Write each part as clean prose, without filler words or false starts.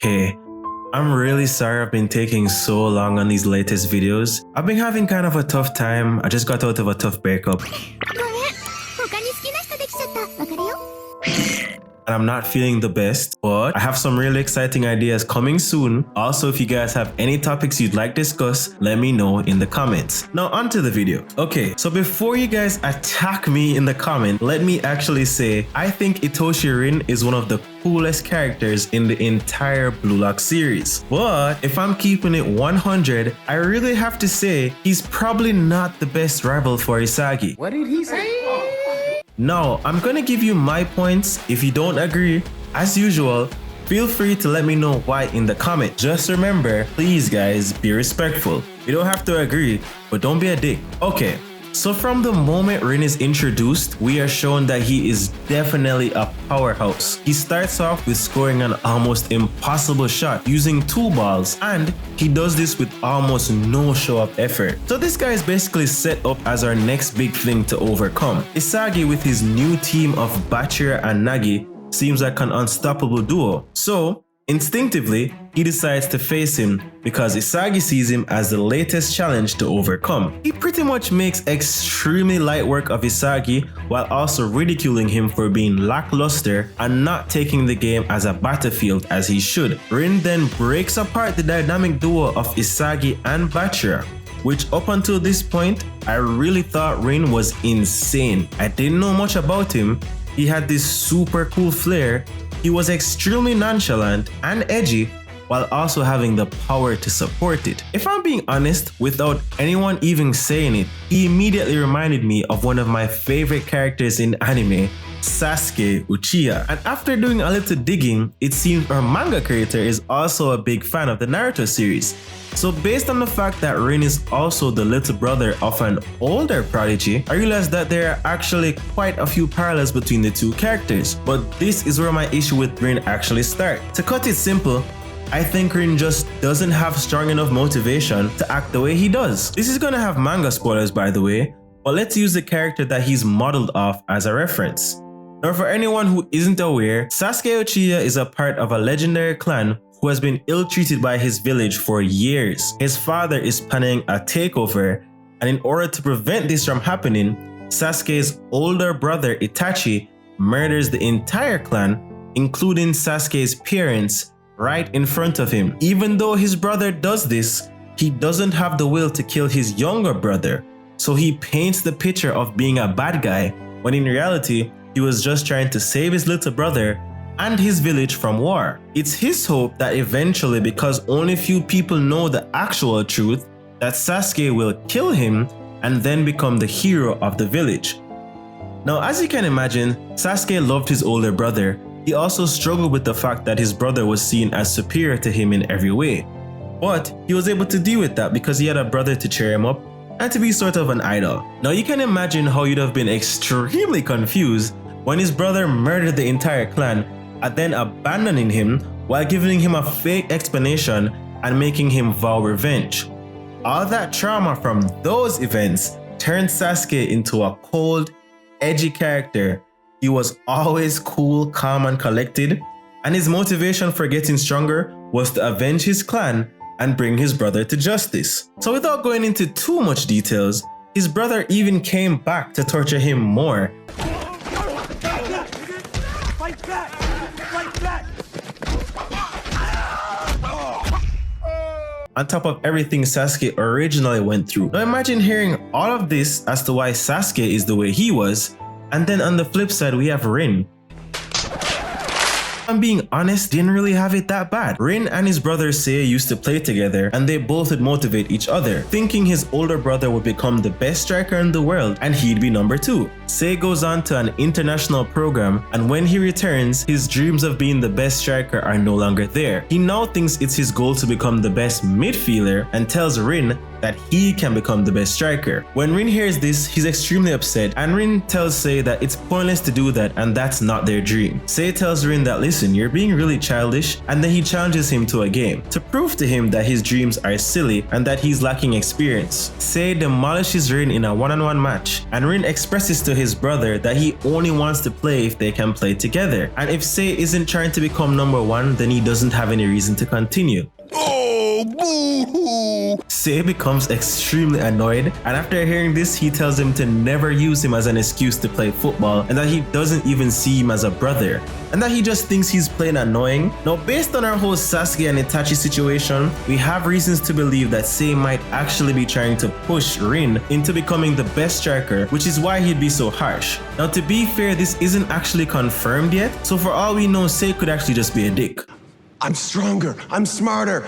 Hey, I'm really sorry I've been taking so long on these latest videos. I've been having kind of a tough time. I just got out of a tough breakup. And I'm not feeling the best, but I have some really exciting ideas coming soon. Also, if you guys have any topics you'd like to discuss, let me know in the comments. Now onto the video. Okay, so before you guys attack me in the comment, let me actually say, I think Itoshi Rin is one of the coolest characters in the entire Blue Lock series. But if I'm keeping it 100, I really have to say, he's probably not the best rival for Isagi. What did he say? Now, I'm gonna give you my points. If you don't agree, as usual, feel free to let me know why in the comment. Just remember, please guys, be respectful. You don't have to agree, but don't be a dick. Okay, so from the moment Rin is introduced, we are shown that he is definitely a powerhouse. He starts off with scoring an almost impossible shot using 2 balls, and he does this with almost no show of effort. So this guy is basically set up as our next big thing to overcome. Isagi with his new team of Bachira and Nagi seems like an unstoppable duo. So instinctively, he decides to face him because Isagi sees him as the latest challenge to overcome. He pretty much makes extremely light work of Isagi while also ridiculing him for being lackluster and not taking the game as a battlefield as he should. Rin then breaks apart the dynamic duo of Isagi and Bachira, which up until this point, I really thought Rin was insane. I didn't know much about him. He had this super cool flair. He was extremely nonchalant and edgy while also having the power to support it. If I'm being honest, without anyone even saying it, he immediately reminded me of one of my favorite characters in anime, Sasuke Uchiha. And after doing a little digging, it seems our manga creator is also a big fan of the Naruto series. So based on the fact that Rin is also the little brother of an older prodigy, I realized that there are actually quite a few parallels between the two characters. But this is where my issue with Rin actually starts. To cut it simple, I think Rin just doesn't have strong enough motivation to act the way he does. This is gonna have manga spoilers by the way, but let's use the character that he's modeled off as a reference. Now for anyone who isn't aware, Sasuke Uchiha is a part of a legendary clan who has been ill-treated by his village for years. His father is planning a takeover, and in order to prevent this from happening, Sasuke's older brother Itachi murders the entire clan, including Sasuke's parents, right in front of him. Even though his brother does this, he doesn't have the will to kill his younger brother, so he paints the picture of being a bad guy, when in reality, he was just trying to save his little brother and his village from war. It's his hope that eventually, because only few people know the actual truth, that Sasuke will kill him and then become the hero of the village. Now, as you can imagine, Sasuke loved his older brother. He also struggled with the fact that his brother was seen as superior to him in every way. But he was able to deal with that because he had a brother to cheer him up and to be sort of an idol. Now you can imagine how you'd have been extremely confused when his brother murdered the entire clan and then abandoning him while giving him a fake explanation and making him vow revenge. All that trauma from those events turned Sasuke into a cold, edgy character. He was always cool, calm and collected, and his motivation for getting stronger was to avenge his clan and bring his brother to justice. So without going into too much details, his brother even came back to torture him more. On top of everything Sasuke originally went through. Now imagine hearing all of this as to why Sasuke is the way he was, and then on the flip side we have Rin. I'm being honest, didn't really have it that bad. Rin and his brother Sei used to play together and they both would motivate each other, thinking his older brother would become the best striker in the world and he'd be number 2. Sei goes on to an international program, and when he returns, his dreams of being the best striker are no longer there. He now thinks it's his goal to become the best midfielder and tells Rin that he can become the best striker. When Rin hears this, he's extremely upset, and Rin tells Sei that it's pointless to do that and that's not their dream. Sei tells Rin that listen, you're being really childish, and then he challenges him to a game to prove to him that his dreams are silly and that he's lacking experience. Sei demolishes Rin in a one-on-one match, and Rin expresses to his brother that he only wants to play if they can play together, and if Sei isn't trying to become number one, then he doesn't have any reason to continue. Oh, boo-hoo! Sei becomes extremely annoyed, and after hearing this, he tells him to never use him as an excuse to play football, and that he doesn't even see him as a brother, and that he just thinks he's plain annoying. Now, based on our whole Sasuke and Itachi situation, we have reasons to believe that Sei might actually be trying to push Rin into becoming the best striker, which is why he'd be so harsh. Now, to be fair, this isn't actually confirmed yet, so for all we know, Sei could actually just be a dick. I'm stronger, I'm smarter,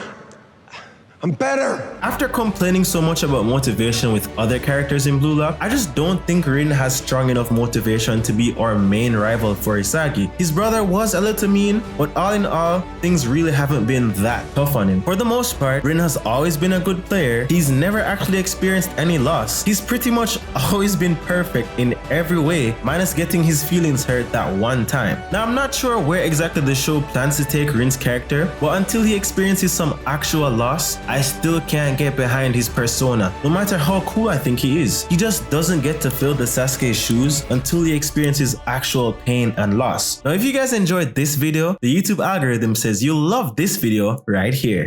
I'm better. After complaining so much about motivation with other characters in Blue Lock, I just don't think Rin has strong enough motivation to be our main rival for Isagi. His brother was a little mean, but all in all, things really haven't been that tough on him. For the most part, Rin has always been a good player. He's never actually experienced any loss. He's pretty much always been perfect in every way, minus getting his feelings hurt that one time. Now, I'm not sure where exactly the show plans to take Rin's character, but until he experiences some actual loss, I still can't get behind his persona, no matter how cool I think he is. He just doesn't get to fill the Sasuke's shoes until he experiences actual pain and loss. Now, if you guys enjoyed this video, the YouTube algorithm says you'll love this video right here.